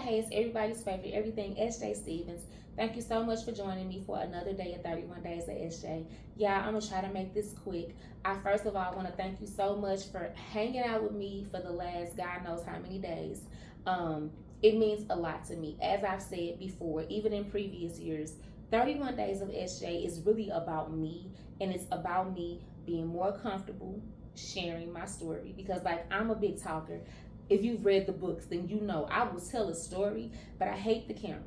hey, it's everybody's favorite everything, SJ Stevens. Thank you so much for joining me for another day of 31 Days of SJ. Yeah, I'm gonna try to make this quick. I first of all want to thank you so much for hanging out with me for the last God knows how many days. Um, it means a lot to me. As I've said before, even in previous years, 31 Days of SJ is really about me, and it's about me being more comfortable sharing my story because, like, I'm a big talker. If you've read the books, then you know I will tell a story, but I hate the camera.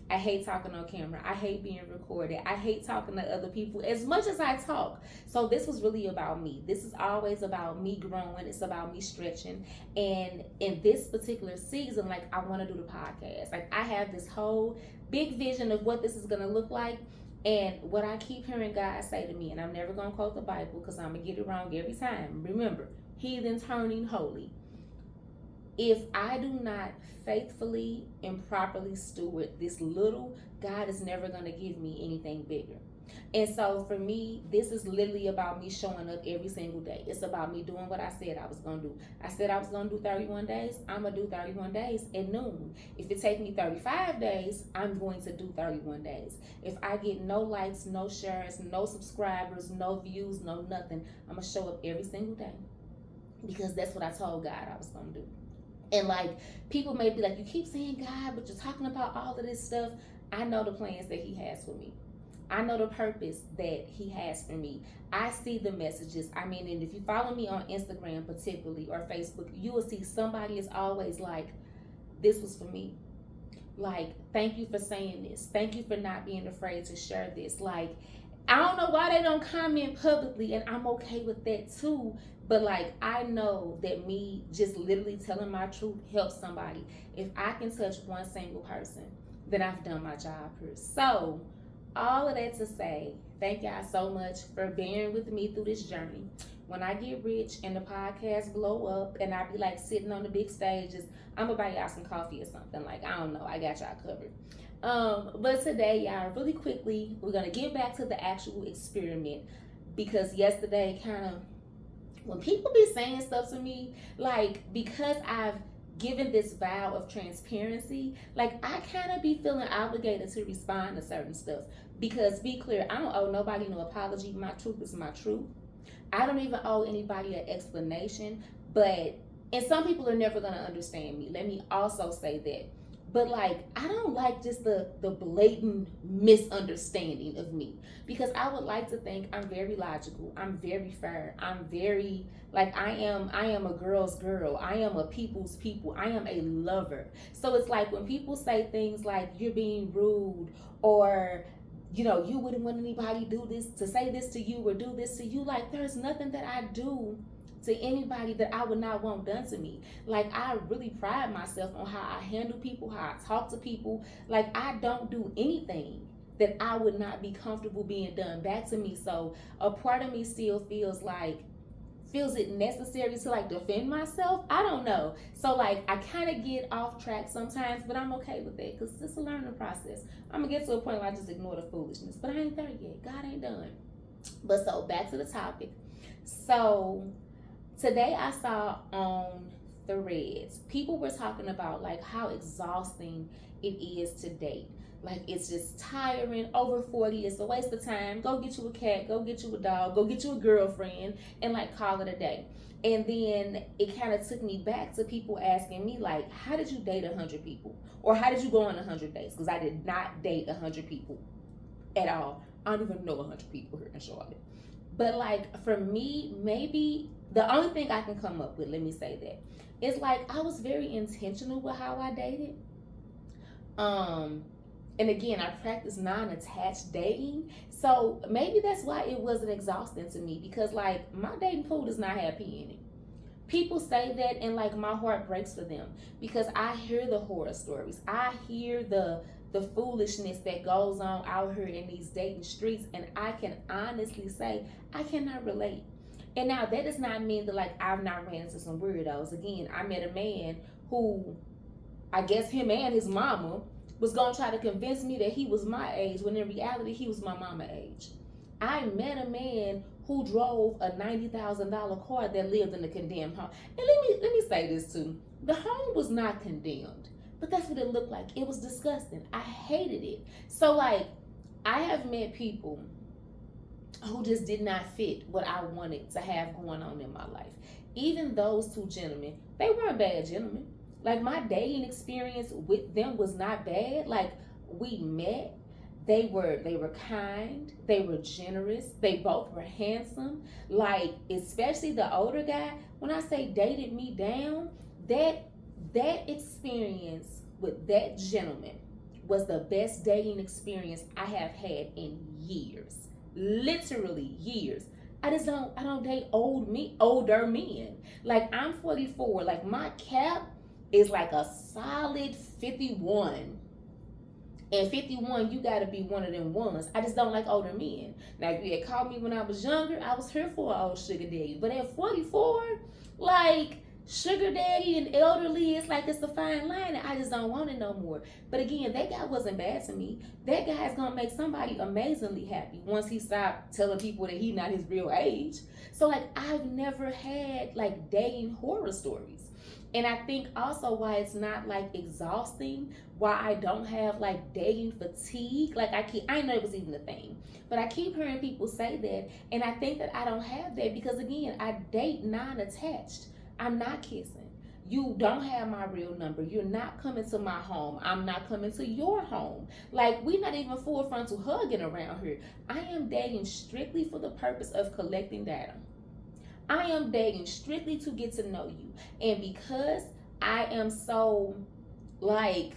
I hate talking on camera. I hate being recorded. I hate talking to other people as much as I talk. So this was really about me. This is always about me growing. It's about me stretching. And in this particular season, like, I want to do the podcast. Like, I have this whole big vision of what this is going to look like. And what I keep hearing God say to me, and I'm never going to quote the Bible because I'm going to get it wrong every time. Remember, heathen turning holy. If I do not faithfully and properly steward this little, God is never going to give me anything bigger. And so for me, this is literally about me showing up every single day. It's about me doing what I said I was going to do. I said I was going to do 31 days. I'm going to do 31 days at noon. If it takes me 35 days, I'm going to do 31 days. If I get no likes, no shares, no subscribers, no views, no nothing, I'm going to show up every single day because that's what I told God I was going to do. And like, people may be like, you keep saying God, but you're talking about all of this stuff. I know the plans that he has for me. I know the purpose that he has for me. I see the messages. I mean, and if you follow me on Instagram particularly or Facebook, you will see somebody is always like, this was for me. Like, thank you for saying this. Thank you for not being afraid to share this. Like, I don't know why they don't comment publicly, and I'm okay with that too. But like, I know that me just literally telling my truth helps somebody. If I can touch one single person, then I've done my job here. So, all of that to say, thank y'all so much for bearing with me through this journey. When I get rich and the podcast blow up and I be like sitting on the big stages, I'm gonna buy y'all some coffee or something. Like, I don't know, I got y'all covered. But today, y'all, really quickly, we're gonna get back to the actual experiment because yesterday kind of, when people be saying stuff to me, like, because I've given this vow of transparency, like, I kind of be feeling obligated to respond to certain stuff. Because, be clear, I don't owe nobody no apology. My truth is my truth. I don't even owe anybody an explanation. But, and some people are never going to understand me. Let me also say that. But like, I don't like just the blatant misunderstanding of me, because I would like to think I'm very logical, I'm very fair, I'm very, like, I am a girl's girl, I am a people's people, I am a lover. So it's like when people say things like you're being rude, or you know, you wouldn't want anybody do this, to say this to you or do this to you, like, there's nothing that I do to anybody that I would not want done to me. Like, I really pride myself on how I handle people, how I talk to people. Like, I don't do anything that I would not be comfortable being done back to me. So a part of me still feels it necessary to like defend myself. I don't know. So like, I kind of get off track sometimes, but I'm okay with it because it's a learning process. I'm gonna get to a point where I just ignore the foolishness, but I ain't there yet. God ain't done. But so back to the topic. So today I saw on Threads, people were talking about like how exhausting it is to date. Like, it's just tiring. Over 40, it's a waste of time. Go get you a cat, go get you a dog, go get you a girlfriend, and like call it a day. And then it kind of took me back to people asking me like, how did you date 100 people? Or how did you go on 100 dates? Because I did not date 100 people at all. I don't even know 100 people here in Charlotte. But like, for me, maybe the only thing I can come up with, let me say that, is like, I was very intentional with how I dated. And again, I practice non-attached dating. So maybe that's why it wasn't exhausting to me, because like, my dating pool does not have pee in it. People say that, and like, my heart breaks for them because I hear the horror stories. I hear the foolishness that goes on out here in these dating streets, and I can honestly say I cannot relate. And now that does not mean that like, I've not ran into some weirdos. Again, I met a man who, I guess him and his mama was gonna try to convince me that he was my age, when in reality he was my mama age. I met a man who drove a $90,000 car that lived in a condemned home. And let me say this too. The home was not condemned, But that's what it looked like. It was disgusting. I hated it. So like, I have met people who just did not fit what I wanted to have going on in my life. Even those two gentlemen, they weren't bad gentlemen. Like, my dating experience with them was not bad. Like, we met, they were kind, they were generous, they both were handsome. Like, especially the older guy, when I say dated me down, that experience with that gentleman was the best dating experience I have had in years. Literally years. I don't date older men. Like, I'm 44. Like, my cap is like a solid 51. And 51, you gotta be one of them ones. I just don't like older men. Now, if you had called me when I was younger, I was here for an old sugar daddy. But at 44, like, sugar daddy and elderly, it's like it's a fine line, and I just don't want it no more. But again, that guy wasn't bad to me. That guy's gonna make somebody amazingly happy once he stopped telling people that he's not his real age. So like, I've never had like dating horror stories. And I think also why it's not like exhausting, why I don't have like dating fatigue. Like, I know it was even a thing, but I keep hearing people say that, and I think that I don't have that because again, I date non-attached. I'm not kissing. You don't have my real number. You're not coming to my home. I'm not coming to your home. Like, we're not even full frontal hugging around here. I am dating strictly for the purpose of collecting data. I am dating strictly to get to know you. And because I am so, like,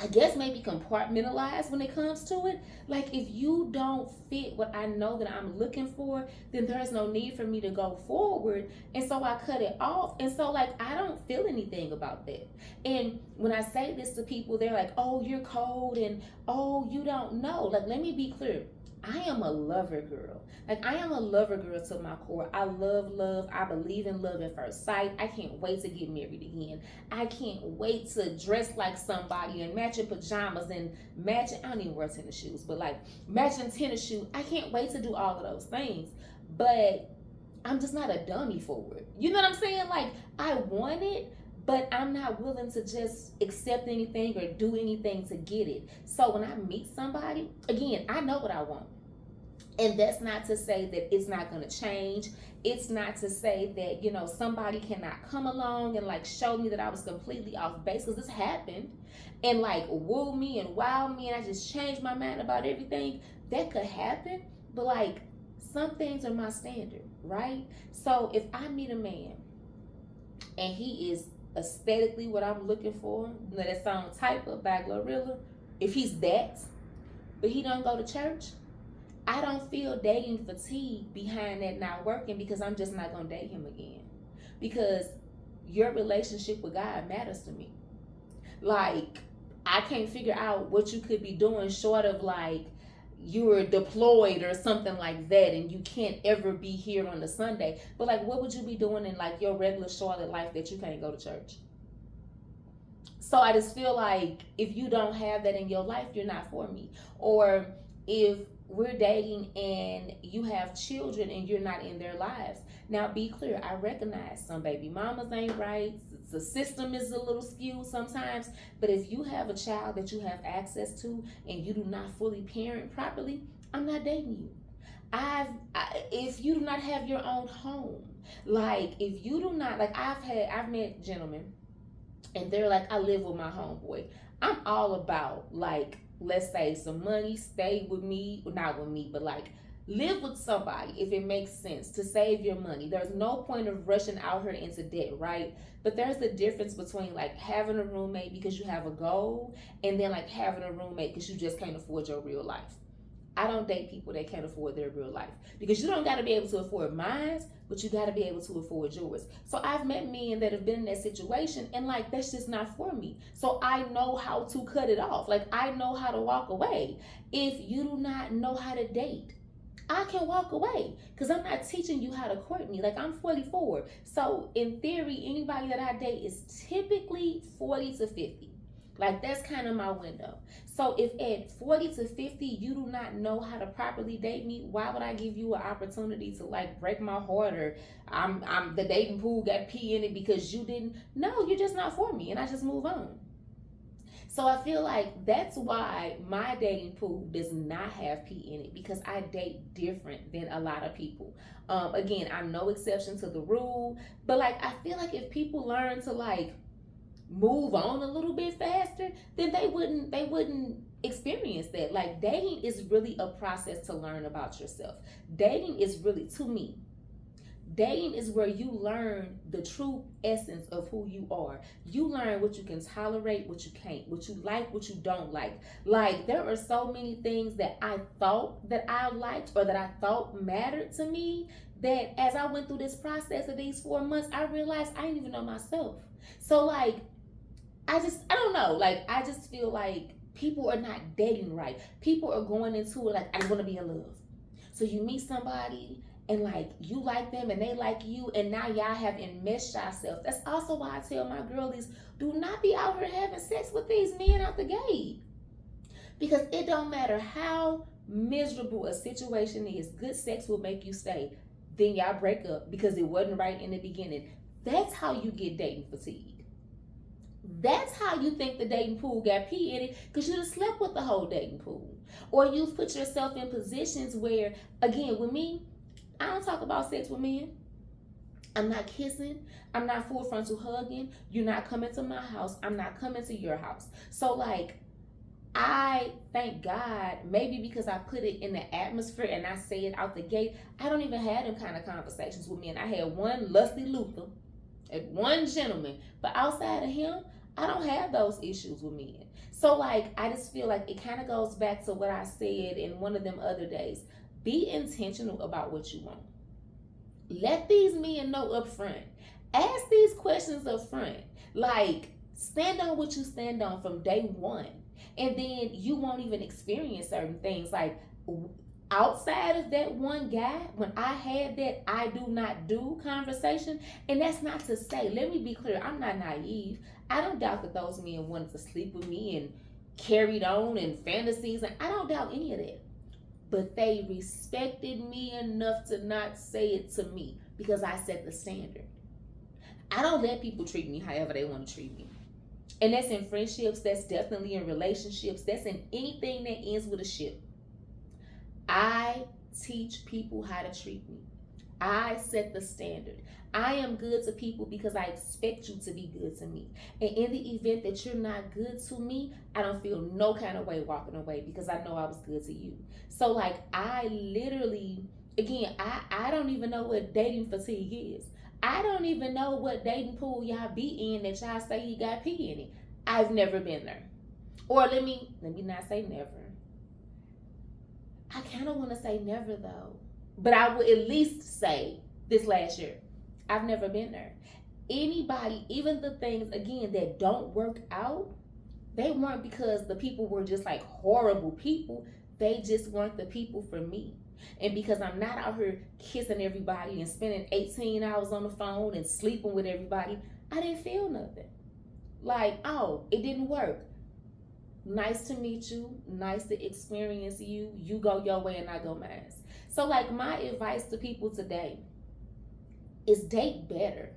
I guess maybe compartmentalized when it comes to it. Like, if you don't fit what I know that I'm looking for, then there's no need for me to go forward. And so I cut it off. And so, like, I don't feel anything about that. And when I say this to people, they're like, oh, you're cold and oh, you don't know. Like, let me be clear. I am a lover girl. Like, I am a lover girl to my core. I love love. I believe in love at first sight. I can't wait to get married again. I can't wait to dress like somebody and matching pajamas and matching, I don't even wear tennis shoes, but like matching tennis shoes. I can't wait to do all of those things. But I'm just not a dummy for it. You know what I'm saying? Like, I want it, but I'm not willing to just accept anything or do anything to get it. So when I meet somebody, again, I know what I want. And that's not to say that it's not going to change. It's not to say that, you know, somebody cannot come along and like show me that I was completely off base, because this happened, and like woo me and wow me and I just changed my mind about everything. That could happen, but like, some things are my standard, right? So if I meet a man and he is aesthetically what I'm looking for, that song Type Up by Glorilla, if he's that, but he don't go to church, I don't feel dating fatigue behind that not working, because I'm just not going to date him again. Because your relationship with God matters to me. Like, I can't figure out what you could be doing short of like you're deployed or something like that and you can't ever be here on the Sunday. But like, what would you be doing in like your regular Charlotte life that you can't go to church? So I just feel like if you don't have that in your life, you're not for me. Or if we're dating and you have children and you're not in their lives. Now, be clear, I recognize some baby mamas ain't right. The system is a little skewed sometimes. But if you have a child that you have access to and you do not fully parent properly, I'm not dating you. If you do not have your own home, like if you do not, like I've met gentlemen and they're like, I live with my homeboy. I'm all about like, let's say some money, stay with me, not with me, but like live with somebody if it makes sense to save your money. There's no point of rushing out here into debt, right? But there's the difference between like having a roommate because you have a goal and then like having a roommate because you just can't afford your real life. I don't date people that can't afford their real life, because you don't got to be able to afford mine, but you got to be able to afford yours. So I've met men that have been in that situation and like, that's just not for me. So I know how to cut it off. Like, I know how to walk away. If you do not know how to date, I can walk away, because I'm not teaching you how to court me. Like, I'm 44. So in theory, anybody that I date is typically 40 to 50. Like, that's kind of my window. So if at 40 to 50, you do not know how to properly date me, why would I give you an opportunity to like break my heart, or I'm the dating pool got pee in it because you didn't? No, you're just not for me, and I just move on. So I feel like that's why my dating pool does not have pee in it, because I date different than a lot of people. Again, I'm no exception to the rule, but like I feel like if people learn to like move on a little bit faster, then they wouldn't experience that. Like dating is really a process to learn about yourself. Dating is really, to me, dating is where you learn the true essence of who you are. You learn what you can tolerate, what you can't, what you like, what you don't like. Like there are so many things that I thought that I liked or that I thought mattered to me, that as I went through this process of these 4 months, I realized I didn't even know myself. So like I don't know. Like I just feel like people are not dating right. People are going into it like, I want to be in love. So you meet somebody and like you like them and they like you, and now y'all have enmeshed yourself. That's also why I tell my girlies, do not be out here having sex with these men out the gate. Because it don't matter how miserable a situation is, good sex will make you stay. Then y'all break up because it wasn't right in the beginning. That's how you get dating fatigue. That's how you think the dating pool got pee in it, because you just slept with the whole dating pool. Or you've put yourself in positions where, again, with me, I don't talk about sex with men. I'm not kissing. I'm not full frontal hugging. You're not coming to my house. I'm not coming to your house. So, like, I thank God, maybe because I put it in the atmosphere and I say it out the gate, I don't even have them kind of conversations with men. I had one lusty Luther and one gentleman, but outside of him, I don't have those issues with men. So like, I just feel like it kind of goes back to what I said in one of them other days. Be intentional about what you want. Let these men know up front. Ask these questions up front. Like, stand on what you stand on from day one. And then you won't even experience certain things. Like, outside of that one guy, when I had that I do not do conversation, and that's not to say, let me be clear, I'm not naive. I don't doubt that those men wanted to sleep with me and carried on in fantasies, and I don't doubt any of that. But they respected me enough to not say it to me, because I set the standard. I don't let people treat me however they want to treat me. And that's in friendships, that's definitely in relationships, that's in anything that ends with a ship. I teach people how to treat me. I set the standard. I am good to people because I expect you to be good to me. And in the event that you're not good to me, I don't feel no kind of way walking away, because I know I was good to you. So like, I literally, again, I don't even know what dating fatigue is. I don't even know what dating pool y'all be in that y'all say you got pee in it. I've never been there. Or let me not say never. I kind of want to say never though, but I would at least say this last year, I've never been there. Anybody, even the things, again, that don't work out, they weren't because the people were just like horrible people. They just weren't the people for me. And because I'm not out here kissing everybody and spending 18 hours on the phone and sleeping with everybody, I didn't feel nothing. Like, oh, it didn't work. Nice to meet you. Nice to experience you. You go your way and I go mine. So like, my advice to people today is date better.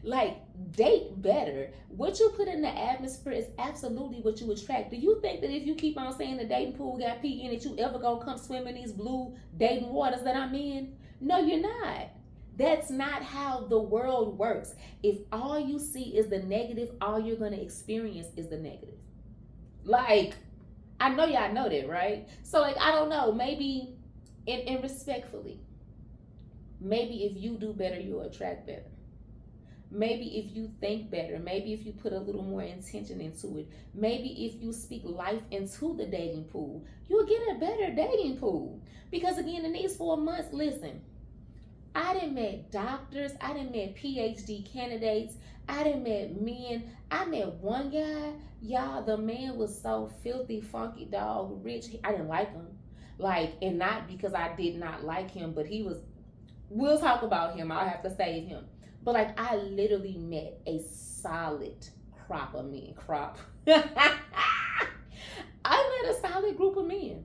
Like, date better. What you put in the atmosphere is absolutely what you attract. Do you think that if you keep on saying the dating pool got pee in it, you ever gonna come swim in these blue dating waters that I'm in? No, you're not. That's not how the world works. If all you see is the negative, all you're gonna experience is the negative. Like, I know y'all know that, right? So like, I don't know, maybe, and respectfully, maybe if you do better, you'll attract better. Maybe if you think better, maybe if you put a little more intention into it, maybe if you speak life into the dating pool, you'll get a better dating pool. Because again, in these 4 months, listen, I done met doctors, I done met PhD candidates, I done met men. I met one guy, y'all, the man was so filthy, funky dog, rich. I didn't like him. Like, and not because I did not like him, but he was, we'll talk about him, I'll have to save him. But like, I literally met a solid crop of men. I met a solid group of men.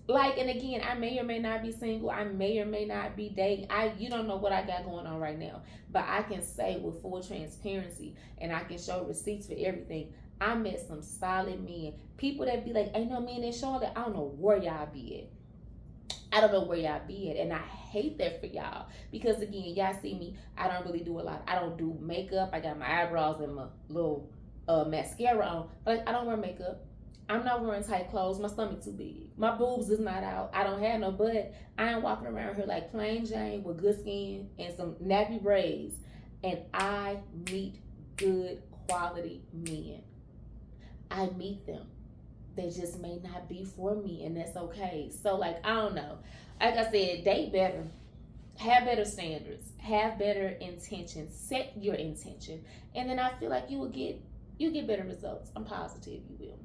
Like, and again, I may or may not be single. I may or may not be dating. You don't know what I got going on right now. But I can say with full transparency, and I can show receipts for everything, I met some solid men. People that be like, ain't no men in Charlotte. I don't know where y'all be at. I don't know where y'all be at, and I hate that for y'all because again, y'all see me. I don't really do a lot. I don't do makeup. I got my eyebrows and my little mascara on, but like, I don't wear makeup. I'm not wearing tight clothes. My stomach too big. My boobs is not out. I don't have no butt. I ain't walking around here like plain Jane with good skin and some nappy braids. And I meet good quality men. I meet them. They just may not be for me, and that's okay. So, like, I don't know. Like I said, date better, have better standards, have better intentions, set your intention, and then I feel like you get better results. I'm positive you will.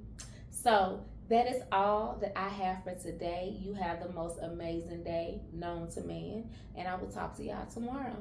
So that is all that I have for today. You have the most amazing day known to man, and I will talk to y'all tomorrow.